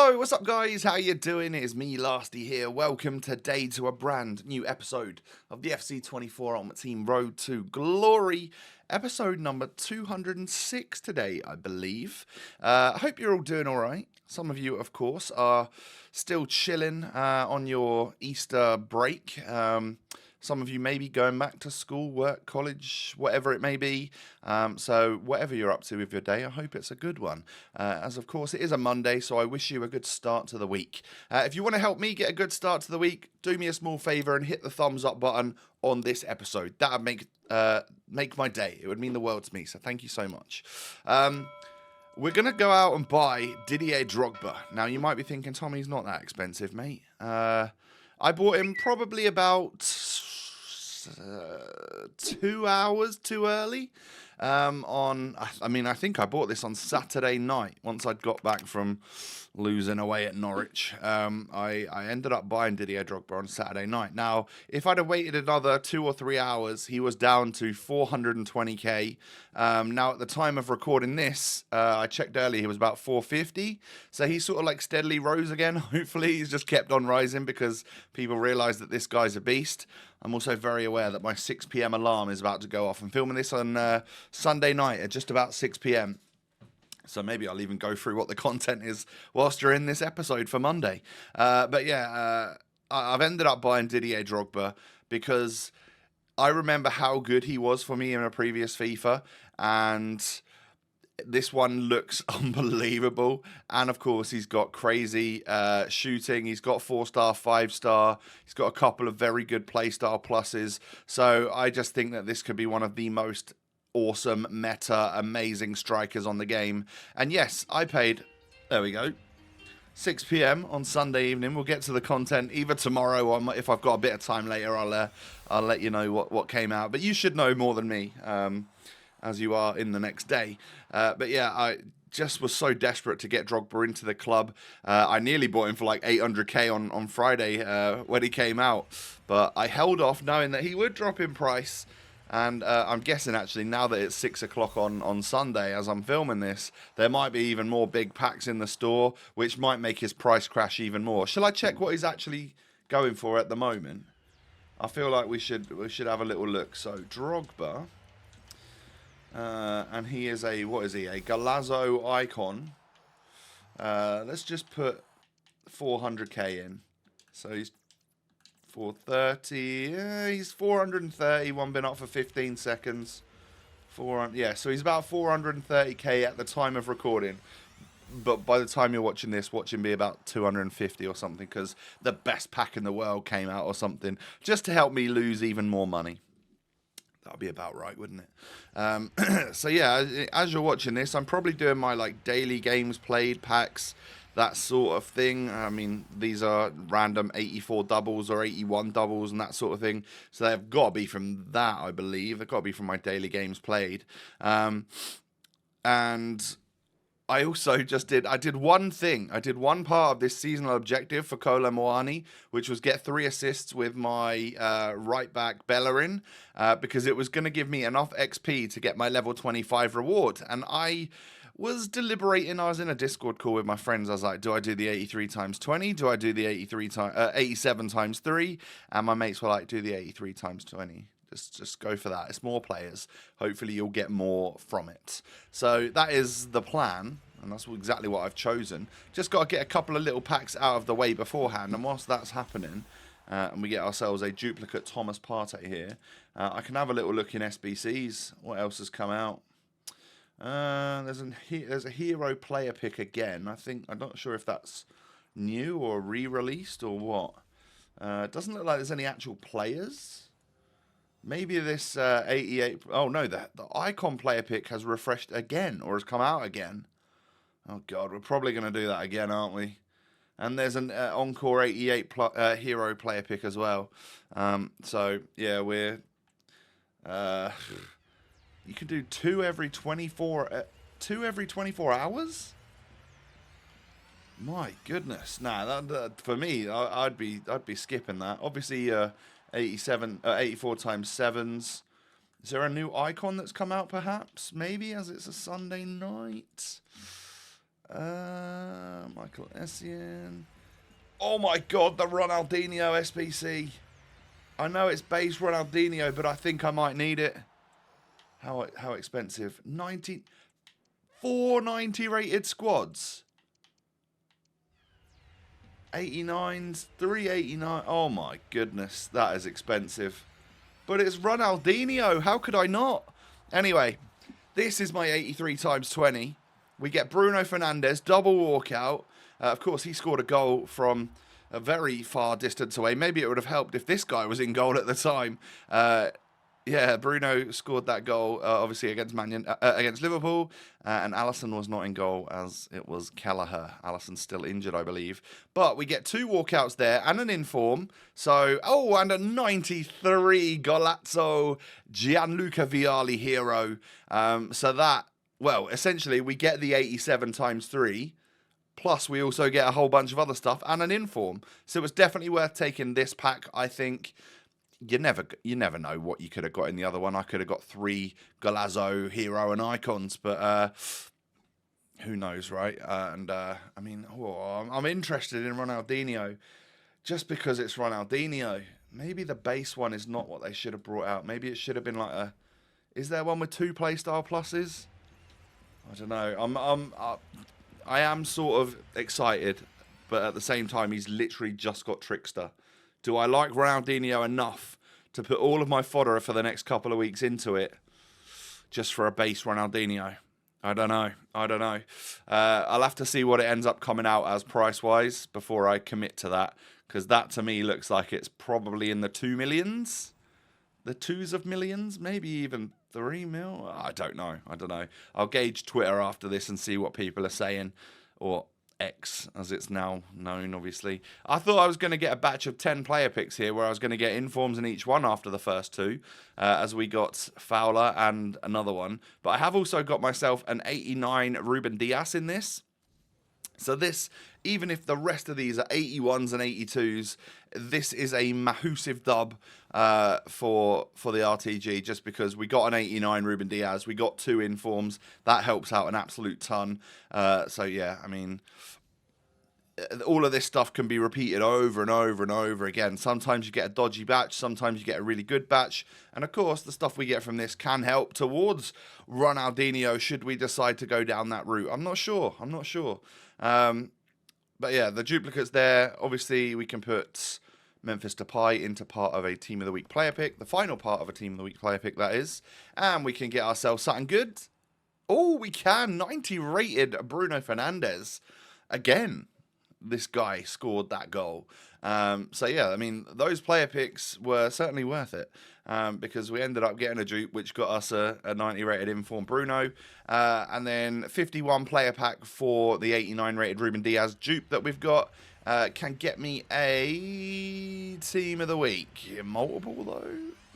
Yo, what's up guys? How you doing? It's me, Lasty here. Welcome today to a brand new episode of the FC24 Ultimate Team Road to Glory. Episode number 206 today, I believe. I hope you're all doing alright. Some of you, of course, are still chilling on your Easter break. Some of you may be going back to school, work, college, whatever it may be. So whatever you're up to with your day, I hope it's a good one. As of course it is a Monday, so I wish you a good start to the week. If you want to help me get a good start to the week, do me a small favour and hit the thumbs up button on this episode. That would make my day. It would mean the world to me, so thank you so much. We're going to go out and buy Didier Drogba. Now, you might be thinking, Tommy, he's not that expensive, mate. I bought him probably about 2 hours too early. I think I bought this on Saturday night once I'd got back from losing away at Norwich. I ended up buying Didier Drogba on Saturday night. Now, if I'd have waited another 2 or 3 hours, he was down to 420k. Now, at the time of recording this, I checked earlier, he was about 450. So he sort of like steadily rose again. Hopefully, he's just kept on rising because people realize that this guy's a beast. I'm also very aware that my 6 p.m. alarm is about to go off. I'm filming this on Sunday night at just about 6 p.m. So maybe I'll even go through what the content is whilst you're in this episode for Monday. I've ended up buying Didier Drogba because I remember how good he was for me in a previous FIFA. And this one looks unbelievable. And of course, he's got crazy shooting. He's got 4-star, 5-star. He's got a couple of very good playstyle pluses. So I just think that this could be one of the most awesome, meta, amazing strikers on the game. And yes, I paid, there we go, 6 p.m. on Sunday evening. We'll get to the content either tomorrow or if I've got a bit of time later, I'll let you know what came out. But you should know more than me, as you are in the next day. But yeah, I just was so desperate to get Drogba into the club. I nearly bought him for like 800k on Friday when he came out. But I held off knowing that he would drop in price. And I'm guessing, actually, now that it's 6 o'clock on Sunday, as I'm filming this, there might be even more big packs in the store, which might make his price crash even more. Shall I check what he's actually going for at the moment? I feel like we should have a little look. So, Drogba. And he is what is he? A Galazzo icon. Let's just put 400k in. So, he's 430. He's 430. One been up for 15 seconds. So he's about 430k at the time of recording. But by the time you're watching this, watch him be about 250 or something, because the best pack in the world came out or something, just to help me lose even more money. That'd be about right, wouldn't it? So yeah, as you're watching this, I'm probably doing my like daily games played packs, that sort of thing. I mean, these are random 84 doubles or 81 doubles and that sort of thing. So they've got to be from that, I believe. They've got to be from my daily games played. And I also I did one thing. I did one part of this seasonal objective for Kolo Muani, which was get 3 assists with my right back Bellerin, because it was going to give me enough XP to get my level 25 reward. And I was deliberating. I was in a Discord call with my friends. I was like, do I do the 83 times 20? Do I do the 87 times 3? And my mates were like, do the 83 times 20. Just go for that. It's more players. Hopefully you'll get more from it. So that is the plan, and that's exactly what I've chosen. Just got to get a couple of little packs out of the way beforehand, and whilst that's happening, and we get ourselves a duplicate Thomas Partey here, I can have a little look in SBCs. What else has come out? There's a hero player pick again. I'm not sure if that's new or re-released or what. It doesn't look like there's any actual players. Maybe this 88... Oh, no, the icon player pick has refreshed again, or has come out again. Oh, God, we're probably going to do that again, aren't we? And there's an Encore 88 hero player pick as well. So, yeah, we're... you can do 2 every 24... 2 every 24 hours? My goodness. Nah, that for me, I'd be skipping that. Obviously, 84 times 7s. Is there a new icon that's come out, perhaps? Maybe, as it's a Sunday night? Michael Essien. Oh my God, the Ronaldinho SBC. I know it's base Ronaldinho, but I think I might need it. How expensive? 490 rated squads. 89s, 389. Oh my goodness, that is expensive. But it's Ronaldinho. How could I not? Anyway, this is my 83 times 20. We get Bruno Fernandes, double walkout. Of course, he scored a goal from a very far distance away. Maybe it would have helped if this guy was in goal at the time. Yeah, Bruno scored that goal, obviously, against Liverpool, and Alisson was not in goal as it was Kelleher. Alisson's still injured, I believe. But we get 2 walkouts there and an inform. So, and a 93 Golazzo Gianluca Vialli hero. So that, well, essentially, we get the 87 times 3. Plus, we also get a whole bunch of other stuff and an inform. So it's definitely worth taking this pack, I think. You never know what you could have got in the other one. I could have got 3 Golazzo, hero, and icons, but who knows, right? I mean, I'm interested in Ronaldinho just because it's Ronaldinho. Maybe the base one is not what they should have brought out. Maybe it should have been like a. Is there one with 2 playstyle pluses? I don't know. I am sort of excited, but at the same time, he's literally just got Trickster. Do I like Ronaldinho enough to put all of my fodder for the next couple of weeks into it just for a base Ronaldinho? I don't know. I'll have to see what it ends up coming out as price-wise before I commit to that, because that to me looks like it's probably in the 2 millions. The 2s of millions, maybe even 3 mil. I don't know. I'll gauge Twitter after this and see what people are saying, or X, as it's now known, obviously. I thought I was going to get a batch of 10 player picks here, where I was going to get informs in each one after the first 2, as we got Fowler and another one. But I have also got myself an 89 Ruben Dias in this. So this, even if the rest of these are 81s and 82s, this is a massive dub for the RTG, just because we got an 89 Ruben Dias, we got 2 informs. That helps out an absolute ton. So yeah, I mean, all of this stuff can be repeated over and over and over again. Sometimes you get a dodgy batch, sometimes you get a really good batch, and of course the stuff we get from this can help towards Ronaldinho should we decide to go down that route. I'm not sure. But yeah, the duplicates there, obviously we can put Memphis Depay into part of a Team of the Week player pick, the final part of a Team of the Week player pick, that is, and we can get ourselves something good. Oh, we can, 90 rated Bruno Fernandes. Again, this guy scored that goal. So yeah, I mean, those player picks were certainly worth it, because we ended up getting a dupe which got us a 90 rated inform Bruno, and then 51 player pack for the 89 rated Ruben Dias dupe that we've got. Can get me a Team of the Week. Multiple though?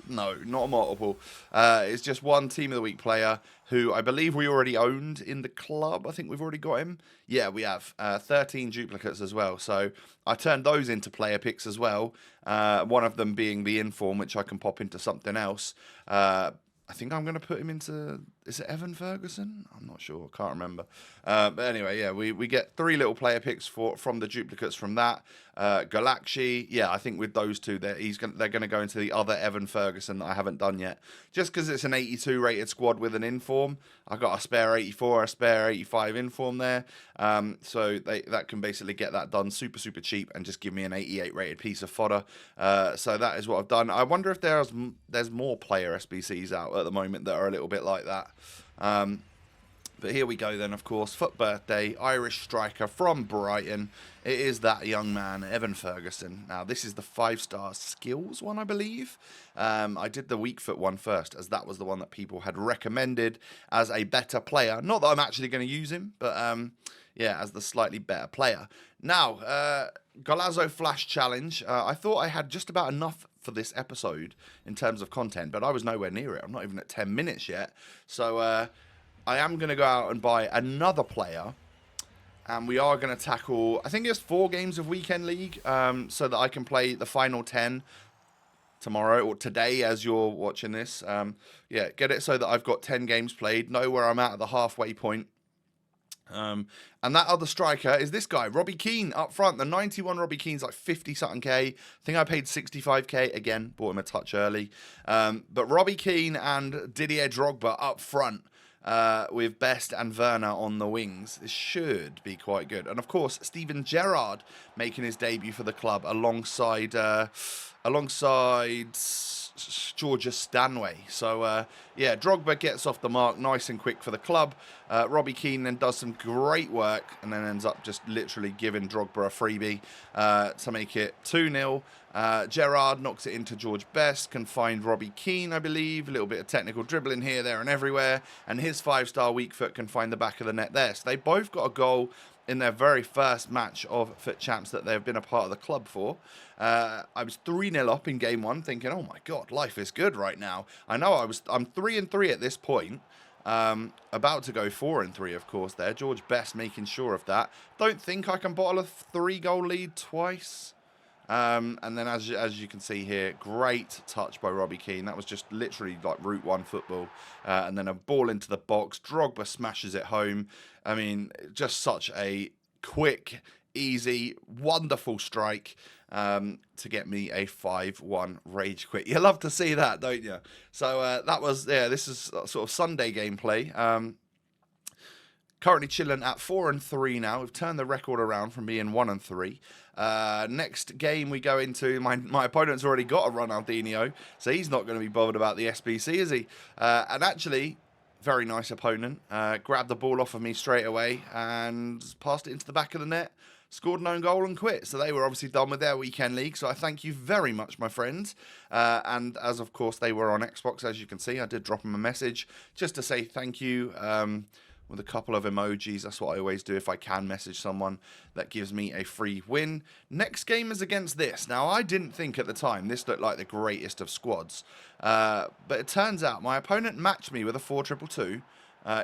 No, not a multiple. It's just one Team of the Week player who I believe we already owned in the club. I think we've already got him. Yeah, we have 13 duplicates as well. So I turned those into player picks as well. One of them being the inform, which I can pop into something else. I think I'm going to put him into, is it Evan Ferguson? I'm not sure. Can't remember. But anyway, yeah, we get 3 little player picks from the duplicates from that. Galaxy, yeah, I think with those 2, they're going to go into the other Evan Ferguson that I haven't done yet. Just because it's an 82 rated squad with an inform. I've got a spare 84, a spare 85 inform there. So that can basically get that done super, super cheap and just give me an 88 rated piece of fodder. So that is what I've done. I wonder if there's more player SBCs out at the moment that are a little bit like that. But here we go then, of course. Foot birthday, Irish striker from Brighton. It is that young man, Evan Ferguson. Now, this is the 5-star skills one, I believe. I did the weak foot one first, as that was the one that people had recommended as a better player. Not that I'm actually going to use him, but yeah, as the slightly better player. Now, Golazzo Flash Challenge. I thought I had just about enough for this episode in terms of content, but I was nowhere near it. I'm not even at 10 minutes yet. So, I am going to go out and buy another player, and we are going to tackle, I think it's 4 games of Weekend League, so that I can play the final 10 tomorrow, or today as you're watching this. Yeah, get it so that I've got 10 games played, know where I'm at the halfway point, And that other striker is this guy, Robbie Keane, up front. The 91 Robbie Keane's like 50-something K. I think I paid 65K. Again, bought him a touch early. But Robbie Keane and Didier Drogba up front. With Best and Werner on the wings. This should be quite good. And of course, Steven Gerrard making his debut for the club alongside Georgia Stanway. So, yeah, Drogba gets off the mark nice and quick for the club. Robbie Keane then does some great work and then ends up just literally giving Drogba a freebie to make it 2-0. Gerrard knocks it into George Best, can find Robbie Keane, I believe. A little bit of technical dribbling here, there and everywhere. And his 5-star weak foot can find the back of the net there. So they both got a goal in their very first match of FUT Champs that they've been a part of the club for. I was 3-0 up in game one, thinking, oh my God, life is good right now. I know I'm 3-3 at this point. About to go 4-3, of course, there. George Best making sure of that. Don't think I can bottle a 3-goal lead twice. And then as you can see here, great touch by Robbie Keane. That was just literally like Route 1 football. And then a ball into the box. Drogba smashes it home. I mean, just such a quick, easy, wonderful strike to get me a 5-1 rage quit. You love to see that, don't you? So that was, yeah, this is sort of Sunday gameplay. Currently chilling at 4-3 now. We've turned the record around from being 1-3. Next game we go into, my opponent's already got a Ronaldinho, so he's not going to be bothered about the SBC, is he? And actually, very nice opponent. Grabbed the ball off of me straight away and passed it into the back of the net. Scored an own goal and quit. So they were obviously done with their weekend league. So I thank you very much, my friends. And as of course they were on Xbox, as you can see, I did drop them a message just to say thank you. With a couple of emojis. That's what I always do if I can message someone that gives me a free win. Next game is against this. Now, I didn't think at the time this looked like the greatest of squads. But it turns out my opponent matched me with a 4-2-2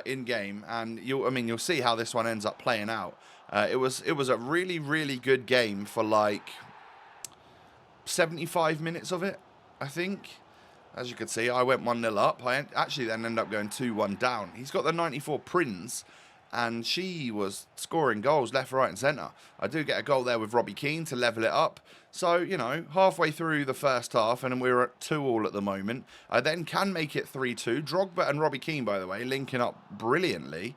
in game. And you'll see how this one ends up playing out. It was a really, really good game for like 75 minutes of it, I think. As you can see, I went 1-0 up. I actually then ended up going 2-1 down. He's got the 94 Prince, and she was scoring goals left, right, and centre. I do get a goal there with Robbie Keane to level it up. So, you know, halfway through the first half, and we're at 2-2 at the moment. I then can make it 3-2. Drogba and Robbie Keane, by the way, linking up brilliantly.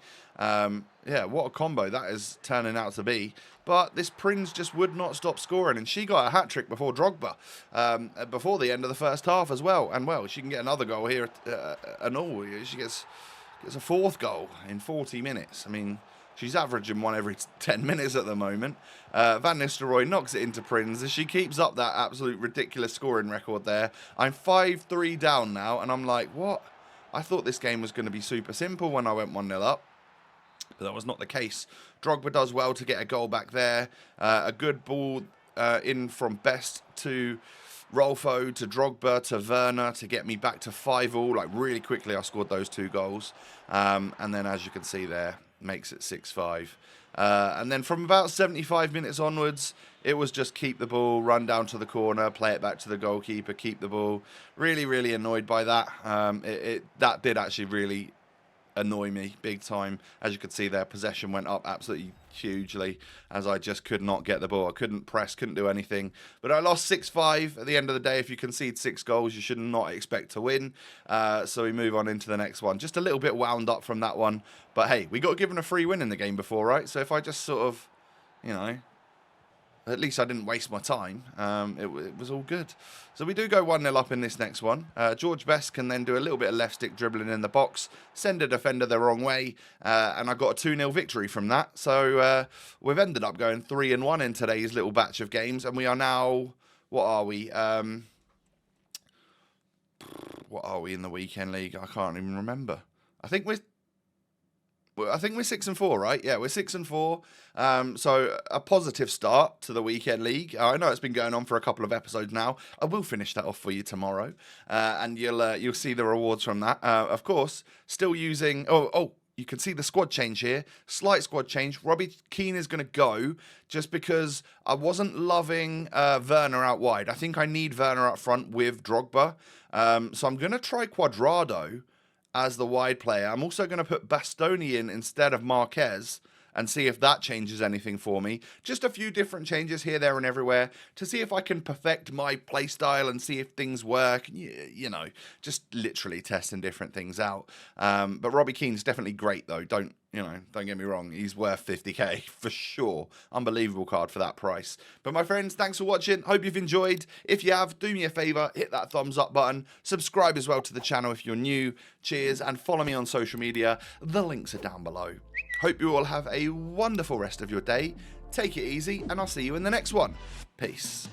Yeah, what a combo that is turning out to be. But this Prince just would not stop scoring, and she got a hat-trick before Drogba, before the end of the first half as well. And, well, she can get another goal here and all. She gets a fourth goal in 40 minutes. I mean, she's averaging one every 10 minutes at the moment. Van Nistelrooy knocks it into Prince as she keeps up that absolute ridiculous scoring record there. I'm 5-3 down now, and I'm like, what? I thought this game was going to be super simple when I went 1-0 up. But that was not the case. Drogba does well to get a goal back there. A good ball in from Best to Rolfo, to Drogba, to Werner to get me back to 5-5. Like really quickly I scored those 2 goals. And then as you can see there, makes it 6-5. And then from about 75 minutes onwards, it was just keep the ball, run down to the corner, play it back to the goalkeeper, keep the ball. Really, really annoyed by that. That did actually really annoy me big time. As you could see there, possession went up absolutely hugely as I just could not get the ball. I couldn't press, couldn't do anything. But I lost 6-5. At the end of the day, if you concede 6 goals, you should not expect to win. So we move on into the next one. Just a little bit wound up from that one. But hey, we got given a free win in the game before, right? So if I just sort of, you know, at least I didn't waste my time. It was all good. So we do go 1-0 up in this next one. George Best can then do a little bit of left stick dribbling in the box, send a defender the wrong way, and I got a 2-0 victory from that. So we've ended up going 3-1 in today's little batch of games, and we are now, what are we? What are we in the weekend league? I can't even remember. I think we're 6-4, right? Yeah, we're 6-4. So a positive start to the weekend league. I know it's been going on for a couple of episodes now. I will finish that off for you tomorrow, and you'll see the rewards from that. Of course, still using. Oh, you can see the squad change here. Slight squad change. Robbie Keane is going to go just because I wasn't loving Werner out wide. I think I need Werner up front with Drogba. So I'm going to try Cuadrado as the wide player. I'm also going to put Bastoni in instead of Marquez and see if that changes anything for me. Just a few different changes here, there, and everywhere to see if I can perfect my playstyle and see if things work. You know, just literally testing different things out. But Robbie Keane's definitely great, though. Don't get me wrong. He's worth 50k for sure. Unbelievable card for that price. But my friends, thanks for watching. Hope you've enjoyed. If you have, do me a favor, hit that thumbs up button. Subscribe as well to the channel if you're new. Cheers, and follow me on social media. The links are down below. Hope you all have a wonderful rest of your day. Take it easy, and I'll see you in the next one. Peace.